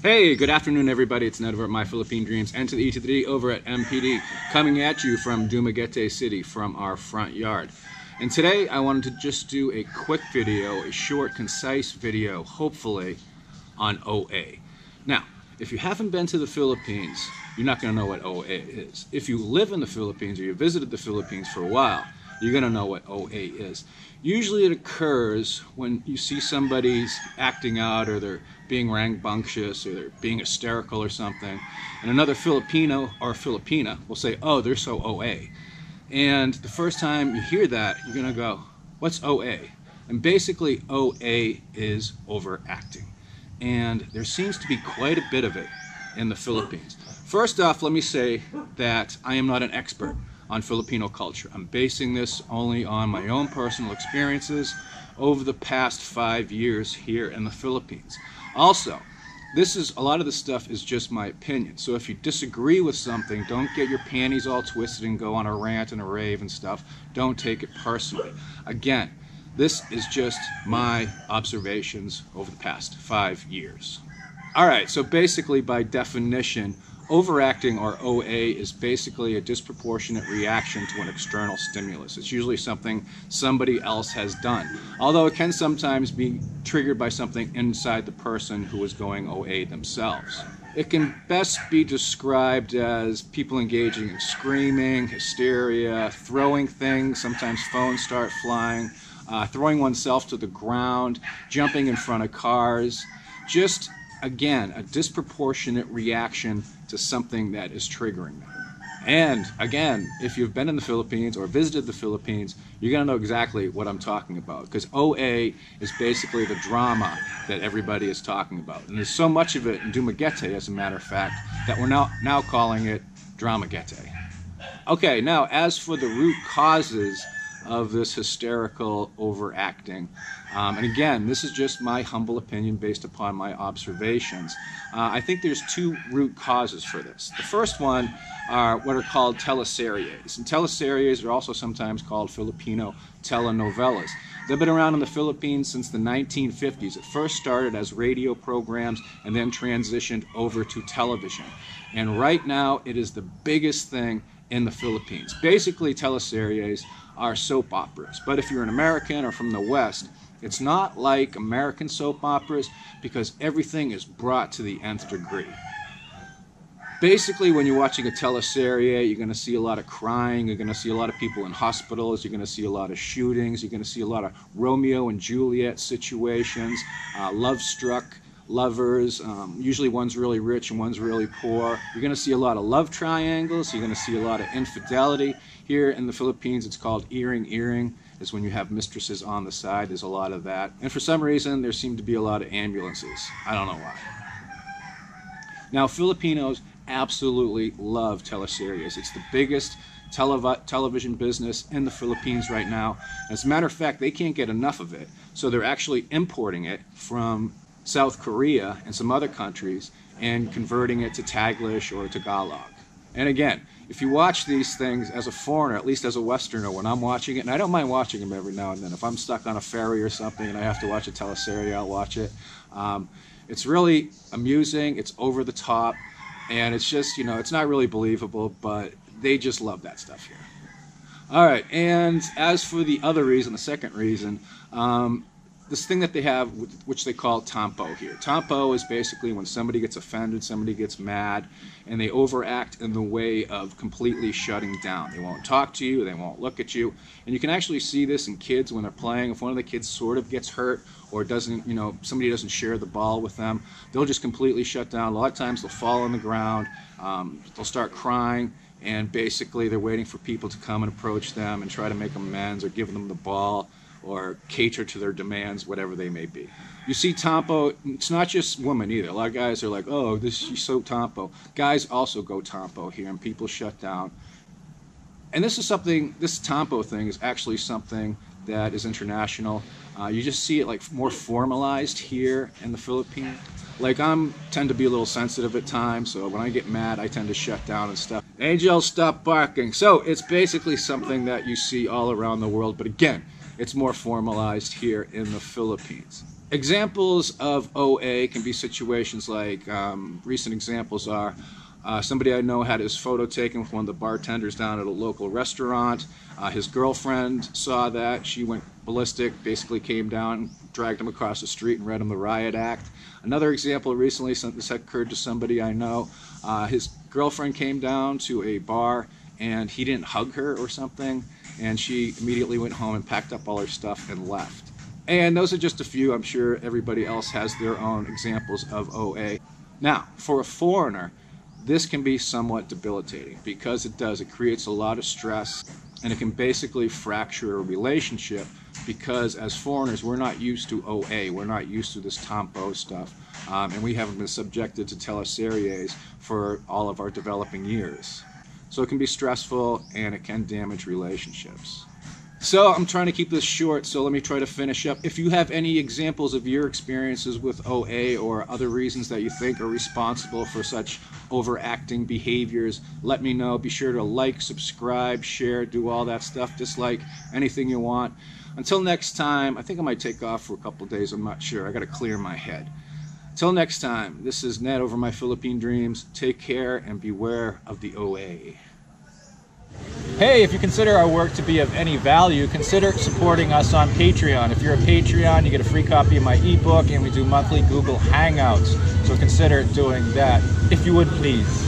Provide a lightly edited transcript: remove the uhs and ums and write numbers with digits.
Hey, good afternoon, everybody. It's Ned over at My Philippine Dreams and to the E to the D over at MPD, coming at you from Dumaguete City from our front yard. And today I wanted to just do a quick video, a short, concise video, hopefully, on OA. Now, if you haven't been to the Philippines, you're not going to know what OA is. If you live in the Philippines or you visited the Philippines for a while, you're going to know what OA is. Usually it occurs when you see somebody acting out, or they're being rambunctious, or they're being hysterical or something, and another Filipino or Filipina will say, oh, they're so OA. And the first time you hear that, you're going to go, what's OA? And basically OA is overacting. And there seems to be quite a bit of it in the Philippines. First off, let me say that I am not an expert on Filipino culture. I'm basing this only on my own personal experiences over the past 5 years here in the Philippines. Also, a lot of this stuff is just my opinion. So if you disagree with something, don't get your panties all twisted and go on a rant and a rave and stuff. Don't take it personally. Again, this is just my observations over the past 5 years. Alright, so basically by definition, overacting, or OA, is basically a disproportionate reaction to an external stimulus. It's usually something somebody else has done, although it can sometimes be triggered by something inside the person who is going OA themselves. It can best be described as people engaging in screaming, hysteria, throwing things, sometimes phones start flying, throwing oneself to the ground, jumping in front of cars. Just, again, a disproportionate reaction to something that is triggering them. And again, if you've been in the Philippines or visited the Philippines, you're going to know exactly what I'm talking about, because OA is basically the drama that everybody is talking about. And there's so much of it in Dumaguete, as a matter of fact, that we're now calling it Dramaguete. Okay, now as for the root causes of this hysterical overacting, and again, this is just my humble opinion based upon my observations. I think there's two root causes for this. The first one are what are called teleseries, and teleseries are also sometimes called Filipino telenovelas. They've been around in the Philippines since the 1950s. It first started as radio programs and then transitioned over to television. And right now, it is the biggest thing in the Philippines. Basically, teleseries are soap operas, but if you're an American or from the West, it's not like American soap operas, because everything is brought to the nth degree. Basically, when you're watching a teleserie, you're going to see a lot of crying, you're going to see a lot of people in hospitals, you're going to see a lot of shootings, you're going to see a lot of Romeo and Juliet situations, love-struck lovers, usually one's really rich and one's really poor. You're going to see a lot of love triangles, you're going to see a lot of infidelity. Here in the Philippines, it's called earring, is when you have mistresses on the side. There's a lot of that. And for some reason, there seem to be a lot of ambulances. I don't know why. Now, Filipinos absolutely love teleseries. It's the biggest television business in the Philippines right now. As a matter of fact, they can't get enough of it, so they're actually importing it from South Korea and some other countries and converting it to Taglish or Tagalog. And again, if you watch these things as a foreigner, at least as a Westerner, when I'm watching it, and I don't mind watching them every now and then. If I'm stuck on a ferry or something and I have to watch a teleserie, I'll watch it. It's really amusing, it's over the top, and it's just, it's not really believable, but they just love that stuff here. All right, and as for the other reason, the second reason, this thing that they have, which they call tampo here. Tampo is basically when somebody gets offended, somebody gets mad, and they overact in the way of completely shutting down. They won't talk to you, they won't look at you. And you can actually see this in kids when they're playing. If one of the kids sort of gets hurt or doesn't, somebody doesn't share the ball with them, they'll just completely shut down. A lot of times they'll fall on the ground, they'll start crying, and basically they're waiting for people to come and approach them and try to make amends or give them the ball, or cater to their demands, whatever they may be. You see tampo, it's not just women either. A lot of guys are like, oh, she's so tampo. Guys also go tampo here, and people shut down. And this tampo thing is actually something that is international. You just see it like more formalized here in the Philippines. Like, tend to be a little sensitive at times, so when I get mad, I tend to shut down and stuff. Angel, stop barking. So it's basically something that you see all around the world, but again, it's more formalized here in the Philippines. Examples of OA can be situations like, recent examples are, somebody I know had his photo taken with one of the bartenders down at a local restaurant. His girlfriend saw that. She went ballistic, basically came down, dragged him across the street and read him the riot act. Another example recently, this occurred to somebody I know. His girlfriend came down to a bar and he didn't hug her or something, and she immediately went home and packed up all her stuff and left. And those are just a few. I'm sure everybody else has their own examples of OA. Now, for a foreigner, this can be somewhat debilitating because it creates a lot of stress, and it can basically fracture a relationship because as foreigners, we're not used to OA. We're not used to this tompo stuff, and we haven't been subjected to teleseries for all of our developing years. So it can be stressful and it can damage relationships. So I'm trying to keep this short, so let me try to finish up. If you have any examples of your experiences with OA or other reasons that you think are responsible for such overacting behaviors, let me know. Be sure to like, subscribe, share, do all that stuff, dislike, anything you want. Until next time, I think I might take off for a couple of days, I'm not sure. I got to clear my head. Till next time, this is Ned over my Philippine Dreams. Take care and beware of the OA. Hey, if you consider our work to be of any value, consider supporting us on Patreon. If you're a Patreon, you get a free copy of my ebook, and we do monthly Google Hangouts. So consider doing that, if you would please.